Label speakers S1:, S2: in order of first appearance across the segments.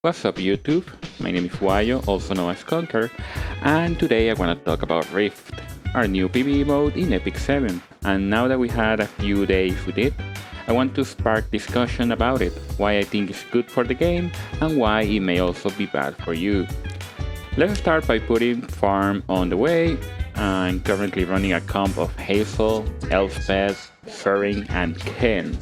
S1: What's up YouTube? My name is Wayo, also known as Conquer, and today I want to talk about Rift, our new PvE mode in Epic 7. And now that we had a few days with it, I want to spark discussion about it, why I think it's good for the game, and why it may also be bad for you. Let's start by putting farm on the way. I'm currently running a comp of Hazel, Elspeth, Surin, and Ken.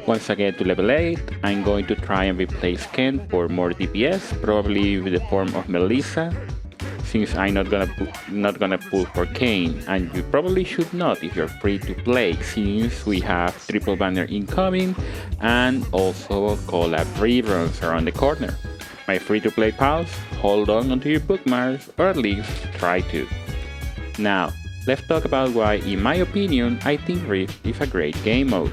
S1: Once I get to level 8, I'm going to try and replace Ken for more DPS, probably with the form of Melissa, since I'm not gonna pull for Kayn, and you probably should not if you're free to play, since we have triple banner incoming and also collab reruns around the corner. My free to play pals, hold on onto your bookmarks, or at least try to. Now, let's talk about why, in my opinion, I think Rift is a great game mode.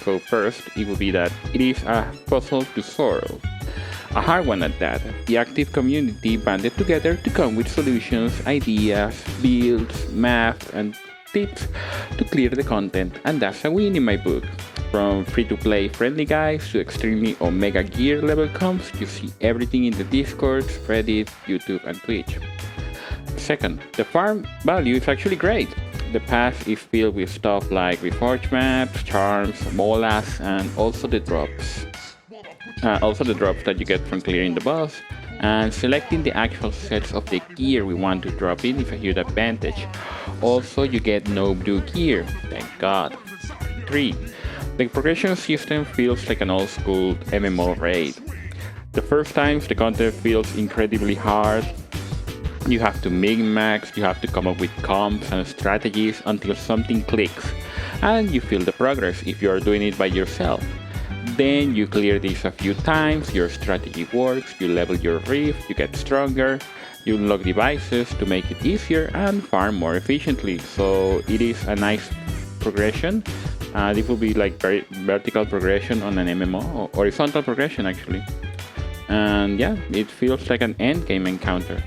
S1: So first, it would be that it is a puzzle to solve. A hard one at that. The active community banded together to come with solutions, ideas, builds, math, and tips to clear the content, and that's a win in my book. From free-to-play friendly guys to extremely omega gear level comps, you see everything in the Discords, Reddit, YouTube, and Twitch. Second, the farm value is actually great. The path is filled with stuff like reforged maps, charms, molas, and also the drops. That you get from clearing the boss, and selecting the actual sets of the gear we want to drop in is a huge advantage. Also, you get no blue gear, thank god. 3. The progression system feels like an old school MMO raid. The first times the content feels incredibly hard. You have to min-max, you have to come up with comps and strategies until something clicks, and you feel the progress if you are doing it by yourself. Then you clear this a few times, your strategy works, you level your rift, you get stronger, you unlock devices to make it easier and farm more efficiently. So it is a nice progression. This will be like very vertical progression on an MMO, or horizontal progression actually. And yeah, it feels like an endgame encounter.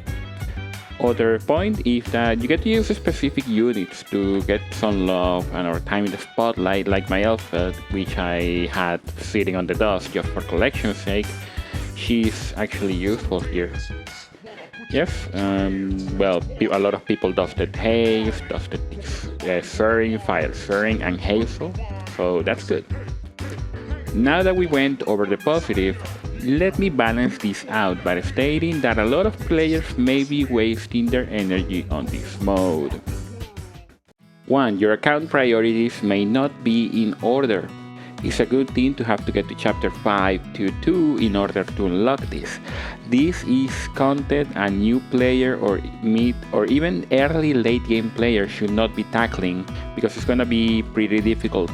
S1: Other point is that you get to use specific units to get some love and or time in the spotlight, like my Elspeth, which I had sitting on the dust just for collection's sake. She's actually useful here. Yes, well, a lot of people dusted Haze, dusted Surin, Fire Surin, and Hazel, so that's good. Now that we went over the positive, let me balance this out by stating that a lot of players may be wasting their energy on this mode. 1. Your account priorities may not be in order. It's a good thing to have to get to chapter 5 to 2 in order to unlock this. This is content a new player or mid or even early late game player should not be tackling, because it's gonna be pretty difficult.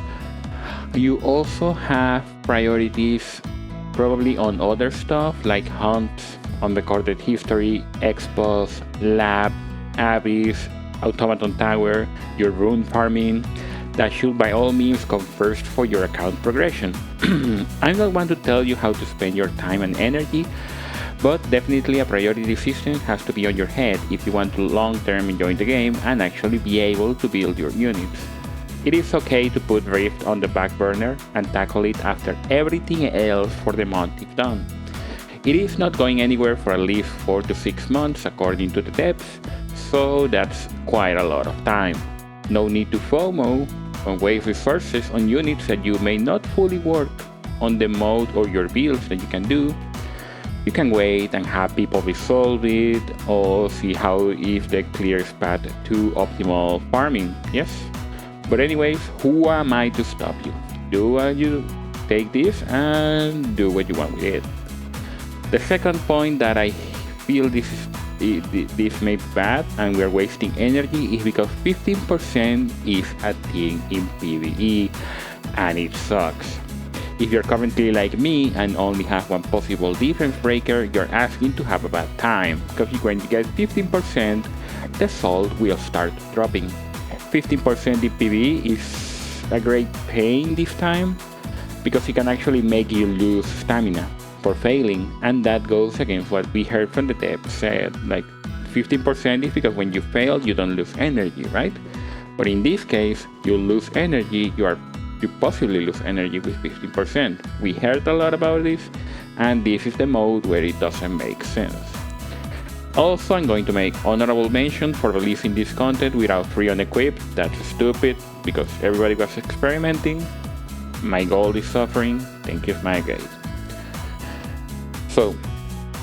S1: You also have priorities probably on other stuff like hunts, unrecorded history, expos, lab, abyss, automaton tower, your rune farming. That should by all means come first for your account progression. I don't want to tell you how to spend your time and energy, but definitely a priority system has to be on your head if you want to long-term enjoy the game and actually be able to build your units. It is okay to put Rift on the back burner and tackle it after everything else for the month is done. It is not going anywhere for at least 4 to 6 months according to the devs, so that's quite a lot of time. No need to FOMO and waste resources on units that you may not fully work on the mode or your builds that you can do. You can wait and have people resolve it or see how if the clears path to optimal farming, yes? But anyways, who am I to stop you? You take this and do what you want with it. The second point that I feel this may be bad and we're wasting energy is because 15% is a thing in PvE and it sucks. If you're currently like me and only have one possible defense breaker, you're asking to have a bad time, because when you get 15%, the salt will start dropping. 15% in PvE is a great pain this time, because it can actually make you lose stamina for failing, and that goes against what we heard from the dev said, like 15% is because when you fail you don't lose energy, right? But in this case, you lose energy, you possibly lose energy with 15%. We heard a lot about this, and this is the mode where it doesn't make sense. Also, I'm going to make honorable mention for releasing this content without free on equip. That's stupid because everybody was experimenting. My gold is suffering. Thank you, Smilegate. So,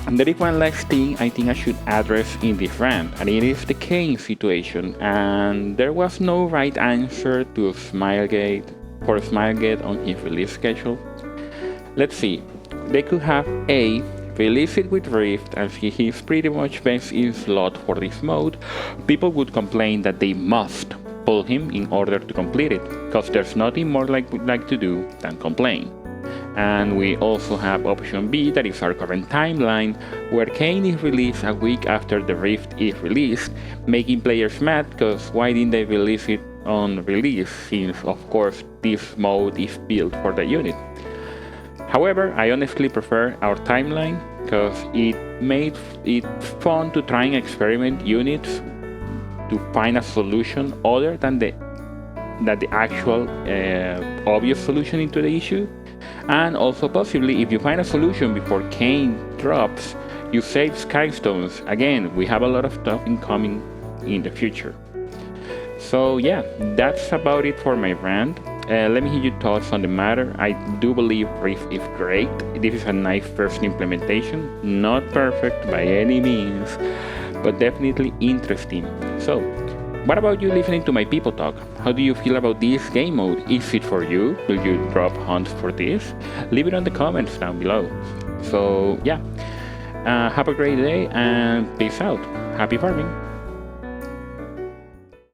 S1: there is one last thing I think I should address in this rant, and it is the Kayn situation. And there was no right answer to Smilegate on his release schedule. Let's see. They could have release it with Rift, as he is pretty much best in slot for this mode. People would complain that they must pull him in order to complete it, because there's nothing more like to do than complain. And we also have option B, that is our current timeline, where Kayn is released a week after the Rift is released, making players mad because why didn't they release it on release, since of course this mode is built for the unit. However, I honestly prefer our timeline because it made it fun to try and experiment units to find a solution other than the actual obvious solution into the issue. And also possibly if you find a solution before Kayn drops, you save Skystones. Again, we have a lot of stuff incoming in the future. So yeah, that's about it for my rant. Let me hear your thoughts on the matter. I do believe Rift is great. This is a nice first implementation. Not perfect by any means, but definitely interesting. So, what about you listening to my people talk? How do you feel about this game mode? Is it for you? Will you drop hunts for this? Leave it on the comments down below. So yeah, have a great day and peace out. Happy farming!